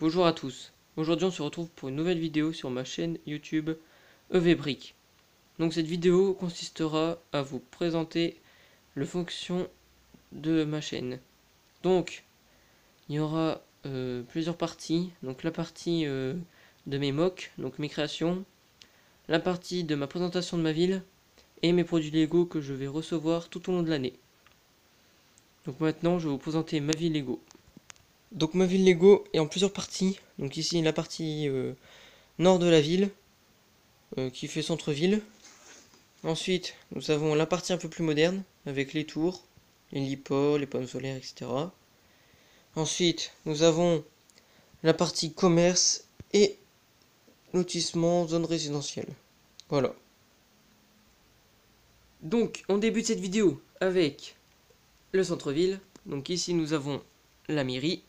Bonjour à tous. Aujourd'hui on se retrouve pour une nouvelle vidéo sur ma chaîne YouTube EVBrick. Donc cette vidéo consistera à vous présenter le fonction de ma chaîne. Donc il y aura plusieurs parties. Donc la partie de mes mocks, donc mes créations, la partie de ma présentation de ma ville et mes produits Lego que je vais recevoir tout au long de l'année. Donc maintenant je vais vous présenter ma ville Lego. Donc ma ville Lego est en plusieurs parties. Donc ici la partie nord de la ville qui fait centre-ville. Ensuite nous avons la partie un peu plus moderne avec les tours, les liports, les panneaux solaires, etc. Ensuite nous avons la partie commerce et lotissement, zone résidentielle. Voilà. Donc on débute cette vidéo avec le centre-ville. Donc ici nous avons la mairie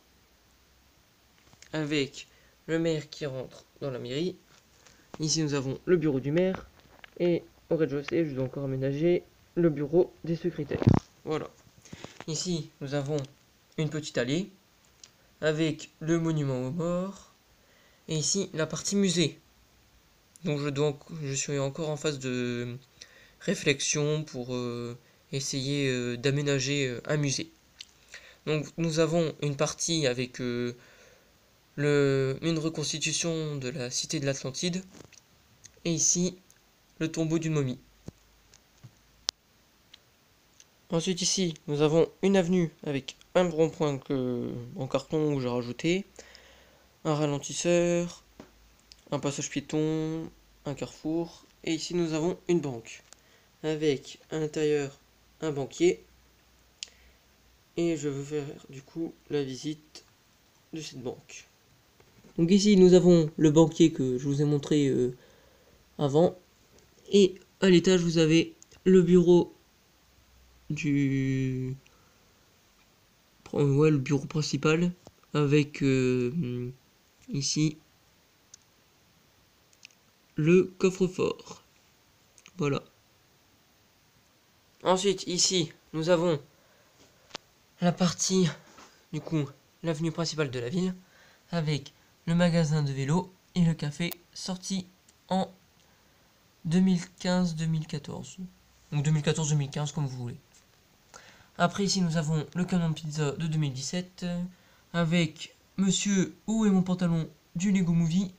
avec le maire qui rentre dans la mairie. Ici nous avons le bureau du maire et au rez-de-chaussée je dois encore aménager le bureau des secrétaires. Voilà. Ici nous avons une petite allée avec le monument aux morts et ici la partie musée. Donc je suis encore en phase de réflexion pour essayer d'aménager un musée. Donc nous avons une partie avec une reconstitution de la cité de l'Atlantide et ici le tombeau d'une momie. Ensuite ici nous avons une avenue avec un rond-point en carton où j'ai rajouté, un ralentisseur, un passage piéton, un carrefour et ici nous avons une banque avec à l'intérieur un banquier et je veux faire du coup la visite de cette banque. Donc ici nous avons le banquier que je vous ai montré avant et à l'étage vous avez le bureau le bureau principal avec ici le coffre-fort. Voilà. Ensuite ici nous avons la partie du coup l'avenue principale de la ville avec le magasin de vélo et le café sorti en 2015-2014. Donc 2014-2015 comme vous voulez. Après ici nous avons le canon de pizza de 2017 avec Monsieur où est mon pantalon du Lego Movie,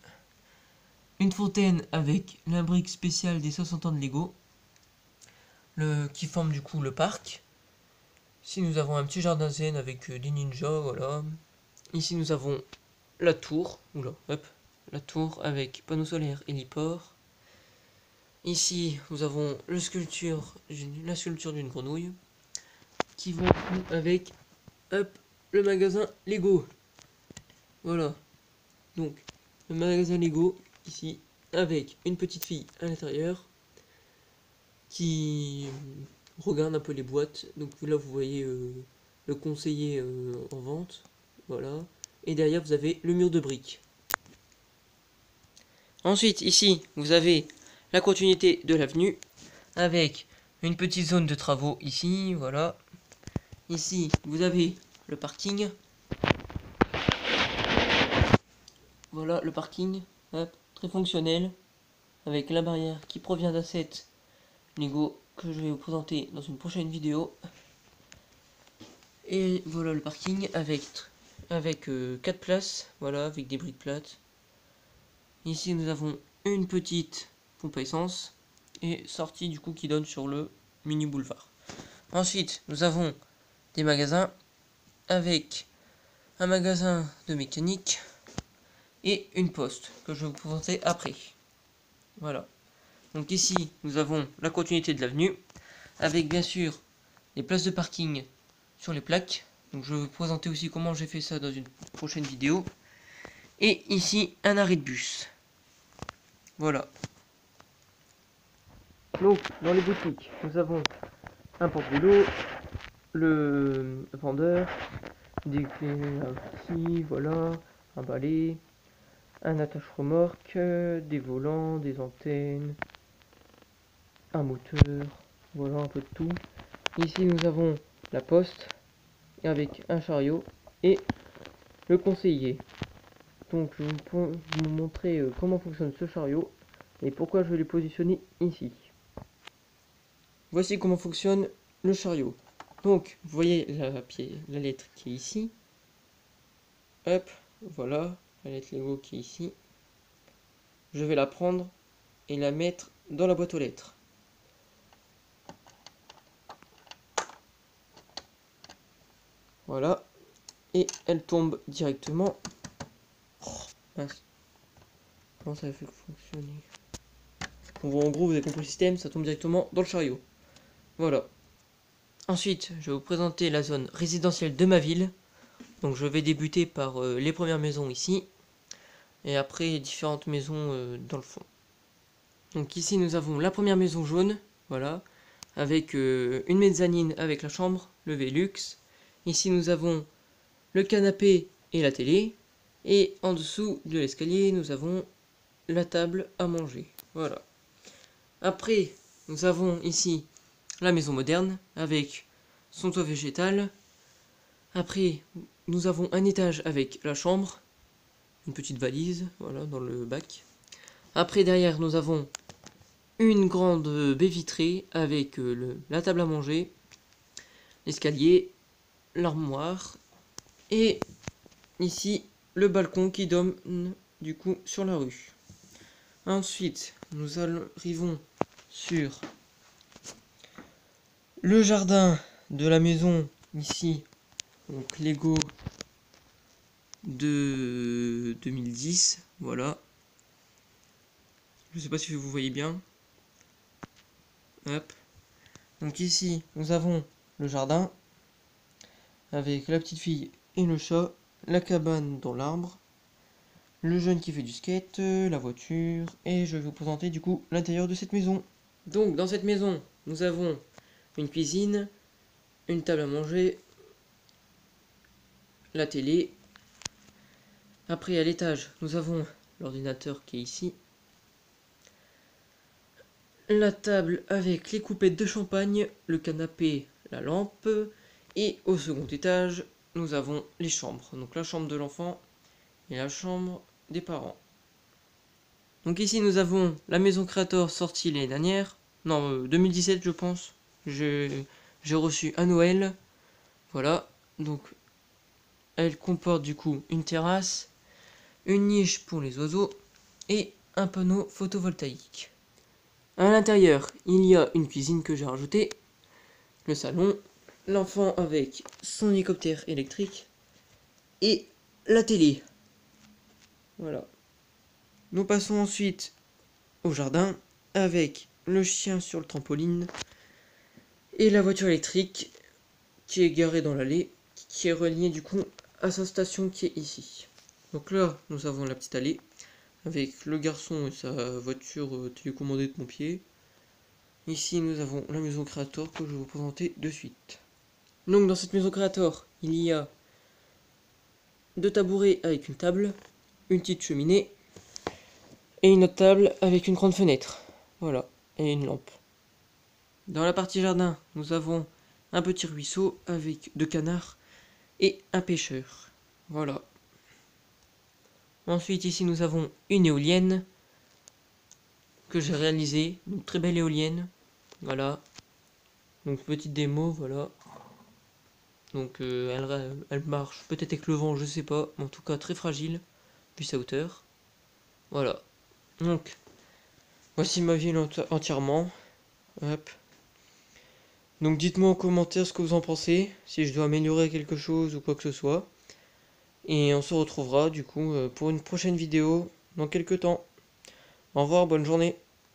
une fontaine avec la brique spéciale des 60 ans de Lego qui forme du coup le parc. Ici nous avons un petit jardin zen avec des ninjas, voilà. Ici nous avons la tour, la tour avec panneaux solaires et liport. Ici nous avons la sculpture d'une grenouille qui va avec le magasin Lego. Voilà. Donc le magasin Lego ici avec une petite fille à l'intérieur qui regarde un peu les boîtes. Donc là vous voyez le conseiller en vente. Voilà. Et derrière vous avez le mur de briques. Ensuite ici vous avez la continuité de l'avenue avec une petite zone de travaux ici. Voilà. Ici vous avez le parking. Voilà le parking, très fonctionnel, avec la barrière qui provient d'assets Lego que je vais vous présenter dans une prochaine vidéo. Et voilà le parking avec 4 places, voilà, avec des briques plates. Ici nous avons une petite pompe à essence et sortie du coup qui donne sur le mini boulevard. Ensuite nous avons des magasins avec un magasin de mécanique et une poste que je vais vous présenter après. Voilà. Donc ici, nous avons la continuité de l'avenue avec bien sûr les places de parking sur les plaques. Donc je vais vous présenter aussi comment j'ai fait ça dans une prochaine vidéo. Et ici, un arrêt de bus. Voilà. Donc, dans les boutiques, nous avons un porte-vélo, le vendeur, des clés ici, voilà, un balai, un attache-remorque, des volants, des antennes, un moteur, voilà un peu de tout. Ici nous avons la poste avec un chariot et le conseiller. Donc je vais vous montrer comment fonctionne ce chariot et pourquoi je l'ai positionné ici. Voici comment fonctionne le chariot. Donc vous voyez la lettre qui est ici. Hop, voilà, la lettre Lego qui est ici. Je vais la prendre et la mettre dans la boîte aux lettres. Voilà, et elle tombe directement. Oh, mince. Comment ça fait fonctionner? Bon, en gros, vous avez compris le système, ça tombe directement dans le chariot. Voilà. Ensuite, je vais vous présenter la zone résidentielle de ma ville. Donc je vais débuter par les premières maisons ici. Et après les différentes maisons dans le fond. Donc ici nous avons la première maison jaune. Voilà. Avec une mezzanine avec la chambre, le Velux. Ici nous avons le canapé et la télé. Et en dessous de l'escalier nous avons la table à manger. Voilà. Après nous avons ici la maison moderne avec son toit végétal. Après nous avons un étage avec la chambre, une petite valise, voilà, dans le bac. Après derrière nous avons une grande baie vitrée avec la table à manger, l'escalier, l'armoire et ici le balcon qui donne du coup sur la rue. Ensuite nous arrivons sur le jardin de la maison ici, donc Lego de 2010, voilà. Je sais pas si vous voyez bien. Hop. Donc ici nous avons le jardin avec la petite fille et le chat, la cabane dans l'arbre, le jeune qui fait du skate, la voiture, et je vais vous présenter du coup l'intérieur de cette maison. Donc dans cette maison nous avons une cuisine, une table à manger, la télé. Après à l'étage nous avons l'ordinateur qui est ici, la table avec les coupettes de champagne, le canapé, la lampe, et au second étage nous avons les chambres, donc la chambre de l'enfant et la chambre des parents. Donc ici nous avons la maison Creator sortie l'année dernière, non 2017 je pense, j'ai reçu à Noël, voilà, donc elle comporte du coup une terrasse, une niche pour les oiseaux et un panneau photovoltaïque. À l'intérieur, il y a une cuisine que j'ai rajoutée, le salon, l'enfant avec son hélicoptère électrique et la télé. Voilà. Nous passons ensuite au jardin avec le chien sur le trampoline et la voiture électrique qui est garée dans l'allée, qui est reliée du coup à sa station qui est ici. Donc là, nous avons la petite allée avec le garçon et sa voiture télécommandée de pompier. Ici, nous avons la maison Creator que je vais vous présenter de suite. Donc dans cette maison Creator, il y a 2 tabourets avec une table, une petite cheminée et une autre table avec une grande fenêtre. Voilà, et une lampe. Dans la partie jardin, nous avons un petit ruisseau avec 2 canards et un pêcheur. Voilà. Ensuite ici nous avons une éolienne que j'ai réalisée, une très belle éolienne. Voilà. Donc petite démo, voilà. Donc elle marche peut-être avec le vent, je sais pas, mais en tout cas très fragile vu sa hauteur. Voilà. Donc voici ma ville entièrement. Hop. Donc dites-moi en commentaire ce que vous en pensez, si je dois améliorer quelque chose ou quoi que ce soit. Et on se retrouvera du coup pour une prochaine vidéo dans quelques temps. Au revoir, bonne journée.